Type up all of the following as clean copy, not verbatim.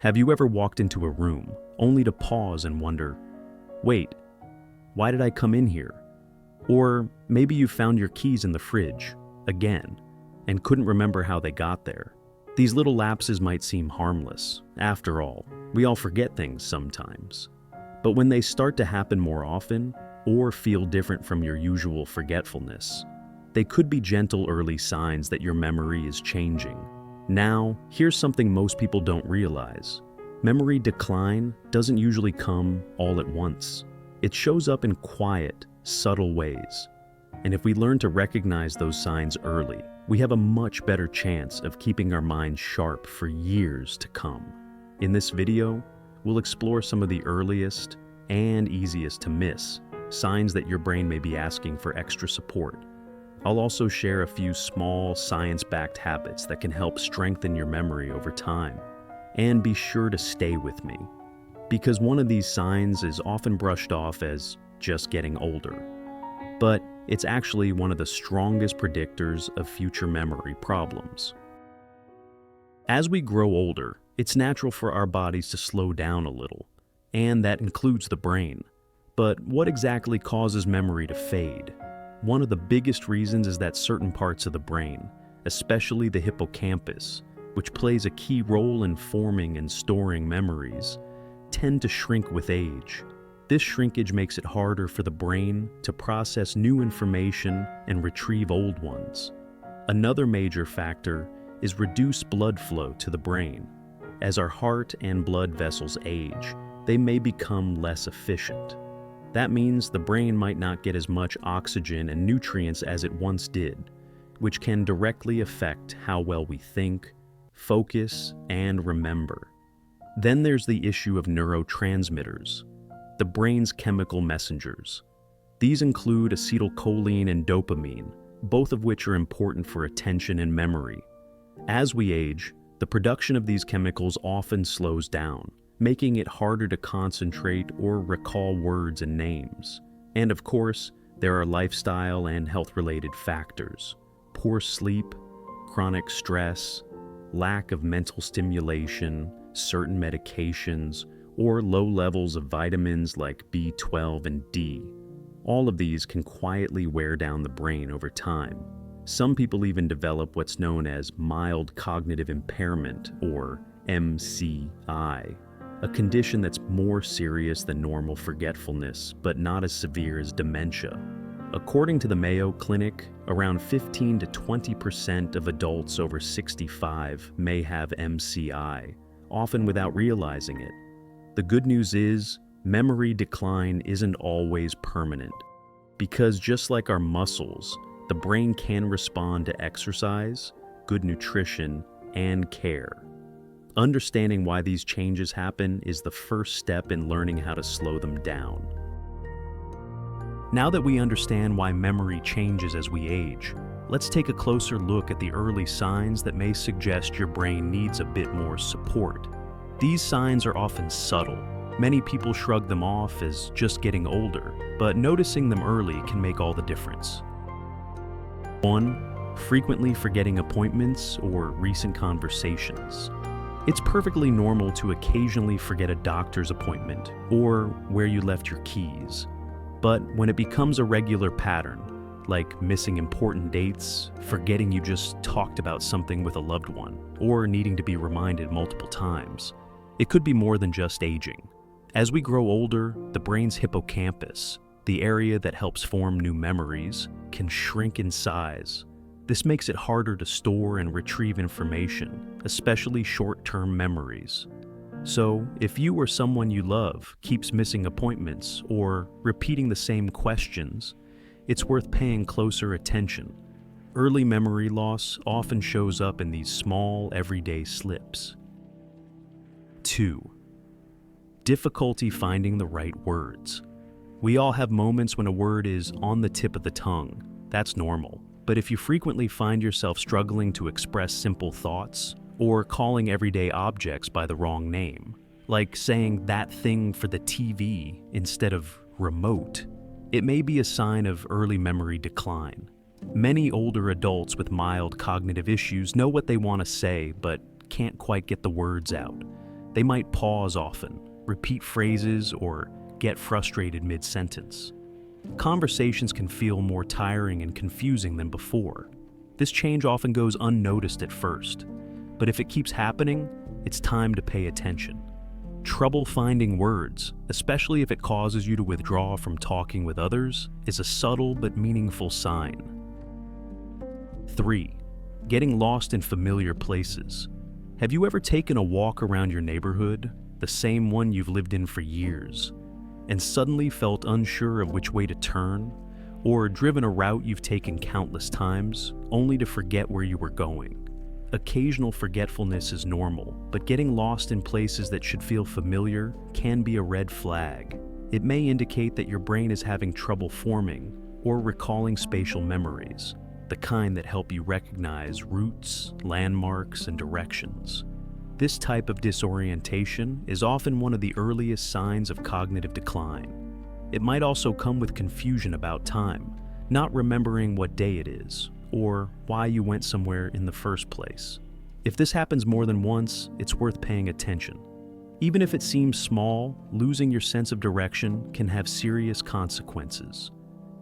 Have you ever walked into a room only to pause and wonder, wait, why did I come in here? Or maybe you found your keys in the fridge, again, and couldn't remember how they got there. These little lapses might seem harmless. After all, we all forget things sometimes. But when they start to happen more often, or feel different from your usual forgetfulness, they could be gentle early signs that your memory is changing. Now, here's something most people don't realize. Memory decline doesn't usually come all at once. It shows up in quiet, subtle ways. And if we learn to recognize those signs early, we have a much better chance of keeping our minds sharp for years to come. In this video, we'll explore some of the earliest and easiest to miss signs that your brain may be asking for extra support. I'll also share a few small science-backed habits that can help strengthen your memory over time. And be sure to stay with me, because one of these signs is often brushed off as just getting older. But it's actually one of the strongest predictors of future memory problems. As we grow older, it's natural for our bodies to slow down a little, and that includes the brain. But what exactly causes memory to fade? One of the biggest reasons is that certain parts of the brain, especially the hippocampus, which plays a key role in forming and storing memories, tend to shrink with age. This shrinkage makes it harder for the brain to process new information and retrieve old ones. Another major factor is reduced blood flow to the brain. As our heart and blood vessels age, they may become less efficient. That means the brain might not get as much oxygen and nutrients as it once did, which can directly affect how well we think, focus, and remember. Then there's the issue of neurotransmitters, the brain's chemical messengers. These include acetylcholine and dopamine, both of which are important for attention and memory. As we age, the production of these chemicals often slows down, making it harder to concentrate or recall words and names. And of course, there are lifestyle and health-related factors. Poor sleep, chronic stress, lack of mental stimulation, certain medications, or low levels of vitamins like B12 and D. All of these can quietly wear down the brain over time. Some people even develop what's known as mild cognitive impairment, or MCI, a condition that's more serious than normal forgetfulness, but not as severe as dementia. According to the Mayo Clinic, around 15 to 20% of adults over 65 may have MCI, often without realizing it. The good news is, memory decline isn't always permanent, because just like our muscles, the brain can respond to exercise, good nutrition, and care. Understanding why these changes happen is the first step in learning how to slow them down. Now that we understand why memory changes as we age, let's take a closer look at the early signs that may suggest your brain needs a bit more support. These signs are often subtle. Many people shrug them off as just getting older, but noticing them early can make all the difference. 1. Frequently forgetting appointments or recent conversations. It's perfectly normal to occasionally forget a doctor's appointment or where you left your keys. But when it becomes a regular pattern, like missing important dates, forgetting you just talked about something with a loved one, or needing to be reminded multiple times, it could be more than just aging. As we grow older, the brain's hippocampus, the area that helps form new memories, can shrink in size. This makes it harder to store and retrieve information, especially short-term memories. So, if you or someone you love keeps missing appointments or repeating the same questions, it's worth paying closer attention. Early memory loss often shows up in these small, everyday slips. 2. Difficulty finding the right words. We all have moments when a word is on the tip of the tongue. That's normal. But if you frequently find yourself struggling to express simple thoughts, or calling everyday objects by the wrong name, like saying that thing for the TV instead of remote, it may be a sign of early memory decline. Many older adults with mild cognitive issues know what they want to say, but can't quite get the words out. They might pause often, repeat phrases, or get frustrated mid-sentence. Conversations can feel more tiring and confusing than before. This change often goes unnoticed at first, but if it keeps happening, it's time to pay attention. Trouble finding words, especially if it causes you to withdraw from talking with others, is a subtle but meaningful sign. 3. Getting lost in familiar places. Have you ever taken a walk around your neighborhood, the same one you've lived in for years, and suddenly felt unsure of which way to turn, or driven a route you've taken countless times, only to forget where you were going? Occasional forgetfulness is normal, but getting lost in places that should feel familiar can be a red flag. It may indicate that your brain is having trouble forming or recalling spatial memories, the kind that help you recognize routes, landmarks, and directions. This type of disorientation is often one of the earliest signs of cognitive decline. It might also come with confusion about time, not remembering what day it is, or why you went somewhere in the first place. If this happens more than once, it's worth paying attention. Even if it seems small, losing your sense of direction can have serious consequences.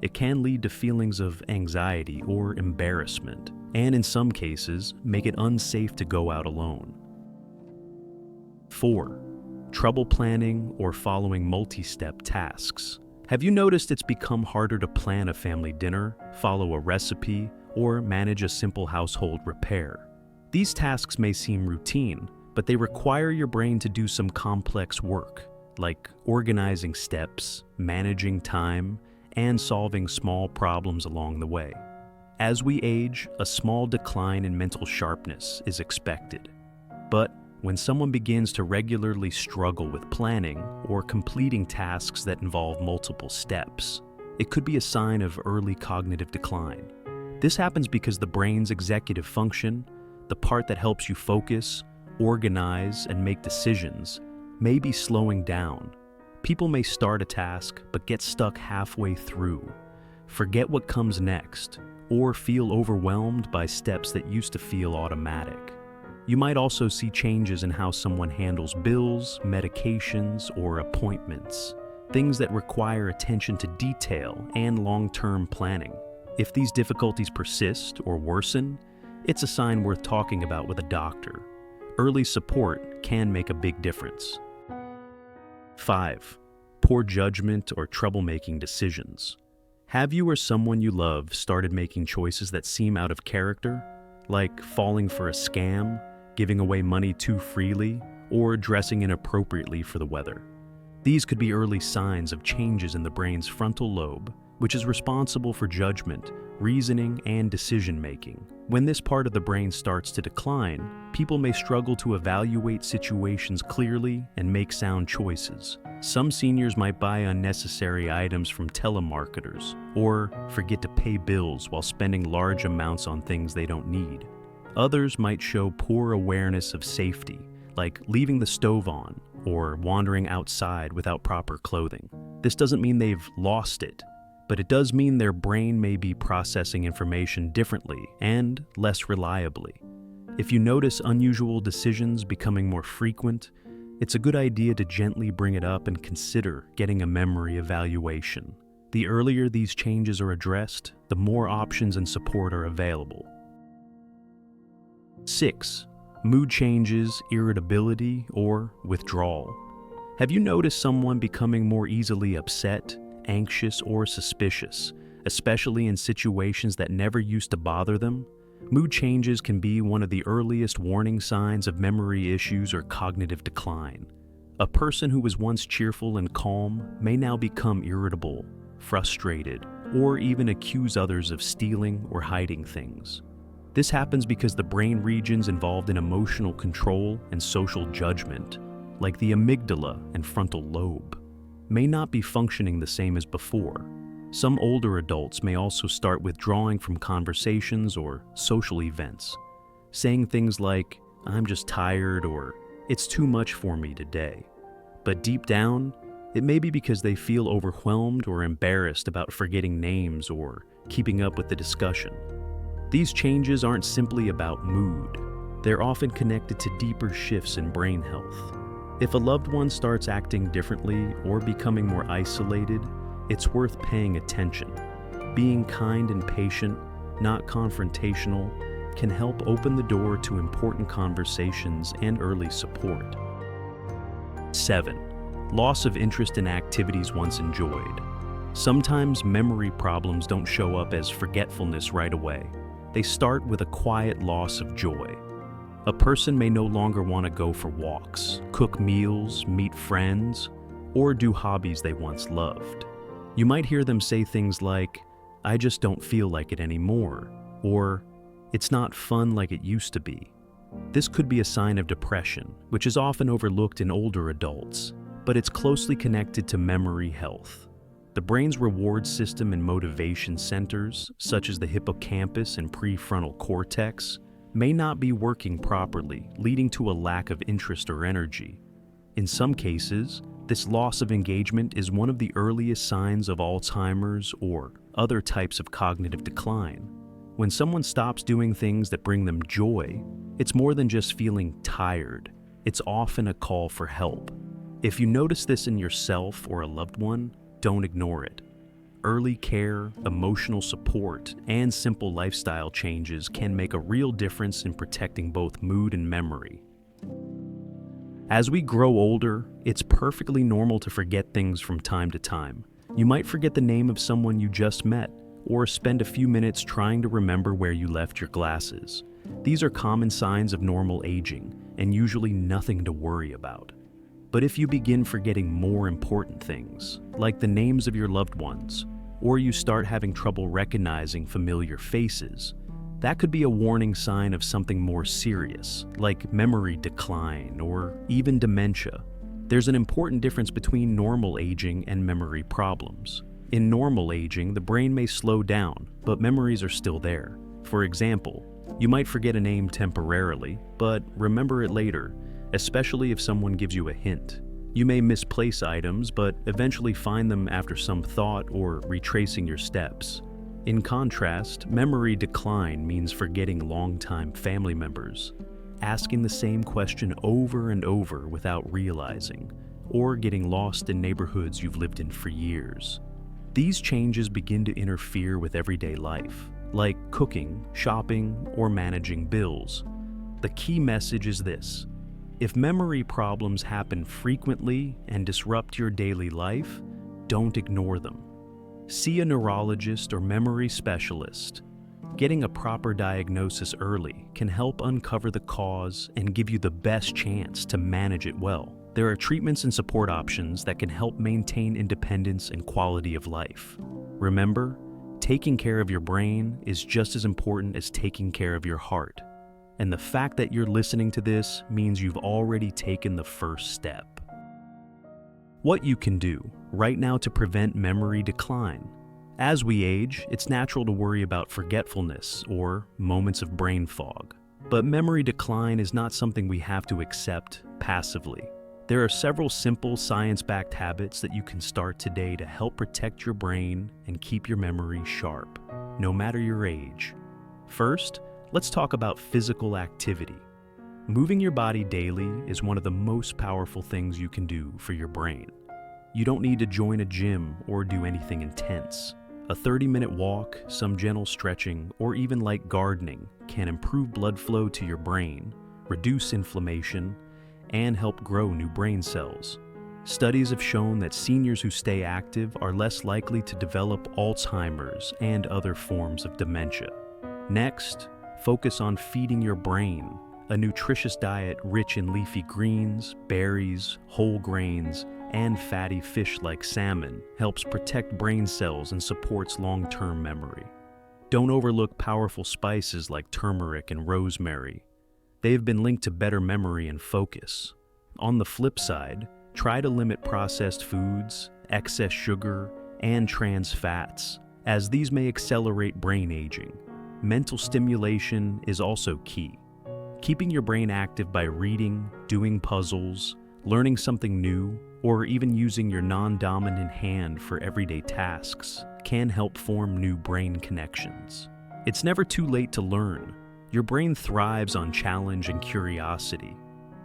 It can lead to feelings of anxiety or embarrassment, and in some cases, make it unsafe to go out alone. 4. Trouble planning or following multi-step tasks. Have you noticed it's become harder to plan a family dinner, follow a recipe, or manage a simple household repair? These tasks may seem routine, but they require your brain to do some complex work, like organizing steps, managing time, and solving small problems along the way. As we age, a small decline in mental sharpness is expected. But when someone begins to regularly struggle with planning or completing tasks that involve multiple steps, it could be a sign of early cognitive decline. This happens because the brain's executive function, the part that helps you focus, organize, and make decisions, may be slowing down. People may start a task but get stuck halfway through, forget what comes next, or feel overwhelmed by steps that used to feel automatic. You might also see changes in how someone handles bills, medications, or appointments, things that require attention to detail and long-term planning. If these difficulties persist or worsen, it's a sign worth talking about with a doctor. Early support can make a big difference. 5. Poor judgment or troublemaking decisions. Have you or someone you love started making choices that seem out of character, like falling for a scam, giving away money too freely, or dressing inappropriately for the weather? These could be early signs of changes in the brain's frontal lobe, which is responsible for judgment, reasoning, and decision-making. When this part of the brain starts to decline, people may struggle to evaluate situations clearly and make sound choices. Some seniors might buy unnecessary items from telemarketers, or forget to pay bills while spending large amounts on things they don't need. Others might show poor awareness of safety, like leaving the stove on or wandering outside without proper clothing. This doesn't mean they've lost it, but it does mean their brain may be processing information differently and less reliably. If you notice unusual decisions becoming more frequent, it's a good idea to gently bring it up and consider getting a memory evaluation. The earlier these changes are addressed, the more options and support are available. 6. Mood changes, irritability, or withdrawal. Have you noticed someone becoming more easily upset, anxious, or suspicious, especially in situations that never used to bother them? Mood changes can be one of the earliest warning signs of memory issues or cognitive decline. A person who was once cheerful and calm may now become irritable, frustrated, or even accuse others of stealing or hiding things. This happens because the brain regions involved in emotional control and social judgment, like the amygdala and frontal lobe, may not be functioning the same as before. Some older adults may also start withdrawing from conversations or social events, saying things like, "I'm just tired," or "It's too much for me today." But deep down, it may be because they feel overwhelmed or embarrassed about forgetting names or keeping up with the discussion. These changes aren't simply about mood. They're often connected to deeper shifts in brain health. If a loved one starts acting differently or becoming more isolated, it's worth paying attention. Being kind and patient, not confrontational, can help open the door to important conversations and early support. 7. Loss of interest in activities once enjoyed. Sometimes memory problems don't show up as forgetfulness right away. They start with a quiet loss of joy. A person may no longer want to go for walks, cook meals, meet friends, or do hobbies they once loved. You might hear them say things like, "I just don't feel like it anymore," or "It's not fun like it used to be." This could be a sign of depression, which is often overlooked in older adults, but it's closely connected to memory health. The brain's reward system and motivation centers, such as the hippocampus and prefrontal cortex, may not be working properly, leading to a lack of interest or energy. In some cases, this loss of engagement is one of the earliest signs of Alzheimer's or other types of cognitive decline. When someone stops doing things that bring them joy, it's more than just feeling tired. It's often a call for help. If you notice this in yourself or a loved one, don't ignore it. Early care, emotional support, and simple lifestyle changes can make a real difference in protecting both mood and memory. As we grow older, it's perfectly normal to forget things from time to time. You might forget the name of someone you just met, or spend a few minutes trying to remember where you left your glasses. These are common signs of normal aging, and usually nothing to worry about. But if you begin forgetting more important things, like the names of your loved ones, or you start having trouble recognizing familiar faces, that could be a warning sign of something more serious, like memory decline or even dementia. There's an important difference between normal aging and memory problems. In normal aging, the brain may slow down, but memories are still there. For example, you might forget a name temporarily, but remember it later, especially if someone gives you a hint. You may misplace items, but eventually find them after some thought or retracing your steps. In contrast, memory decline means forgetting longtime family members, asking the same question over and over without realizing, or getting lost in neighborhoods you've lived in for years. These changes begin to interfere with everyday life, like cooking, shopping, or managing bills. The key message is this: if memory problems happen frequently and disrupt your daily life, don't ignore them. See a neurologist or memory specialist. Getting a proper diagnosis early can help uncover the cause and give you the best chance to manage it well. There are treatments and support options that can help maintain independence and quality of life. Remember, taking care of your brain is just as important as taking care of your heart. And the fact that you're listening to this means you've already taken the first step. What you can do right now to prevent memory decline. As we age, it's natural to worry about forgetfulness or moments of brain fog. But memory decline is not something we have to accept passively. There are several simple science-backed habits that you can start today to help protect your brain and keep your memory sharp, no matter your age. First, let's talk about physical activity. Moving your body daily is one of the most powerful things you can do for your brain. You don't need to join a gym or do anything intense. A 30-minute walk, some gentle stretching, or even light gardening can improve blood flow to your brain, reduce inflammation, and help grow new brain cells. Studies have shown that seniors who stay active are less likely to develop Alzheimer's and other forms of dementia. Next, focus on feeding your brain. A nutritious diet rich in leafy greens, berries, whole grains, and fatty fish like salmon helps protect brain cells and supports long-term memory. Don't overlook powerful spices like turmeric and rosemary. They have been linked to better memory and focus. On the flip side, try to limit processed foods, excess sugar, and trans fats, as these may accelerate brain aging. Mental stimulation is also key. Keeping your brain active by reading, doing puzzles, learning something new, or even using your non-dominant hand for everyday tasks can help form new brain connections. It's never too late to learn. Your brain thrives on challenge and curiosity.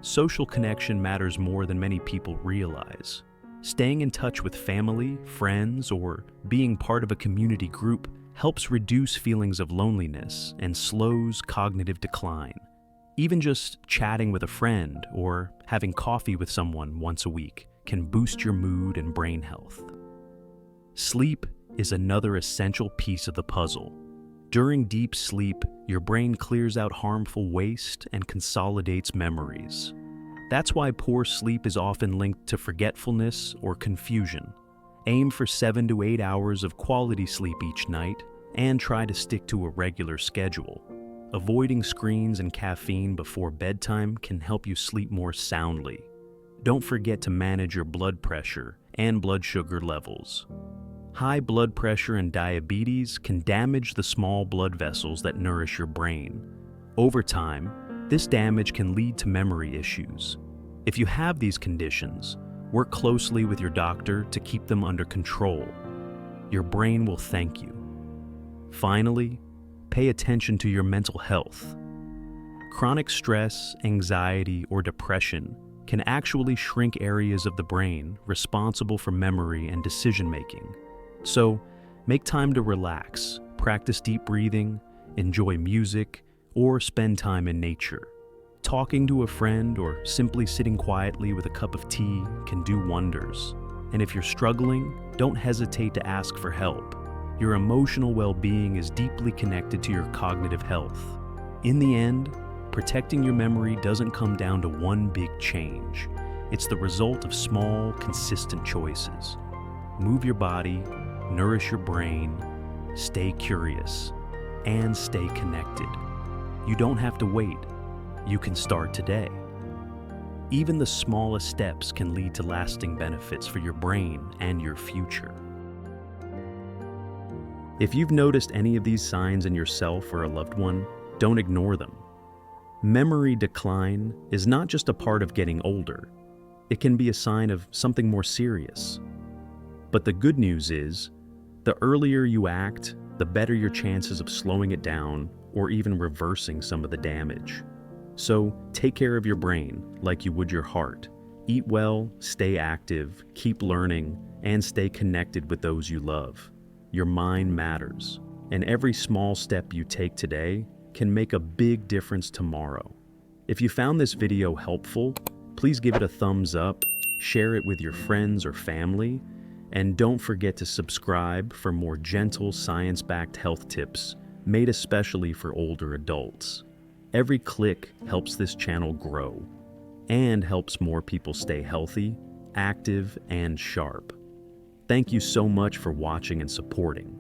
social connection matters more than many people realize. Staying in touch with family, friends, or being part of a community group helps reduce feelings of loneliness and slows cognitive decline. Even just chatting with a friend or having coffee with someone once a week can boost your mood and brain health. Sleep is another essential piece of the puzzle. During deep sleep, your brain clears out harmful waste and consolidates memories. That's why poor sleep is often linked to forgetfulness or confusion. Aim for 7 to 8 hours of quality sleep each night and try to stick to a regular schedule. Avoiding screens and caffeine before bedtime can help you sleep more soundly. Don't forget to manage your blood pressure and blood sugar levels. High blood pressure and diabetes can damage the small blood vessels that nourish your brain. Over time, this damage can lead to memory issues. If you have these conditions, work closely with your doctor to keep them under control. Your brain will thank you. Finally, pay attention to your mental health. Chronic stress, anxiety, or depression can actually shrink areas of the brain responsible for memory and decision-making. So, make time to relax, practice deep breathing, enjoy music, or spend time in nature. Talking to a friend or simply sitting quietly with a cup of tea can do wonders. And if you're struggling, don't hesitate to ask for help. Your emotional well-being is deeply connected to your cognitive health. In the end, protecting your memory doesn't come down to one big change. It's the result of small, consistent choices. Move your body, nourish your brain, stay curious, and stay connected. You don't have to wait. You can start today. Even the smallest steps can lead to lasting benefits for your brain and your future. If you've noticed any of these signs in yourself or a loved one, don't ignore them. Memory decline is not just a part of getting older. It can be a sign of something more serious. But the good news is, the earlier you act, the better your chances of slowing it down or even reversing some of the damage. So take care of your brain like you would your heart. Eat well, stay active, keep learning, and stay connected with those you love. Your mind matters, and every small step you take today can make a big difference tomorrow. If you found this video helpful, please give it a thumbs up, share it with your friends or family, and don't forget to subscribe for more gentle, science-backed health tips made especially for older adults. Every click helps this channel grow and helps more people stay healthy, active, and sharp. Thank you so much for watching and supporting.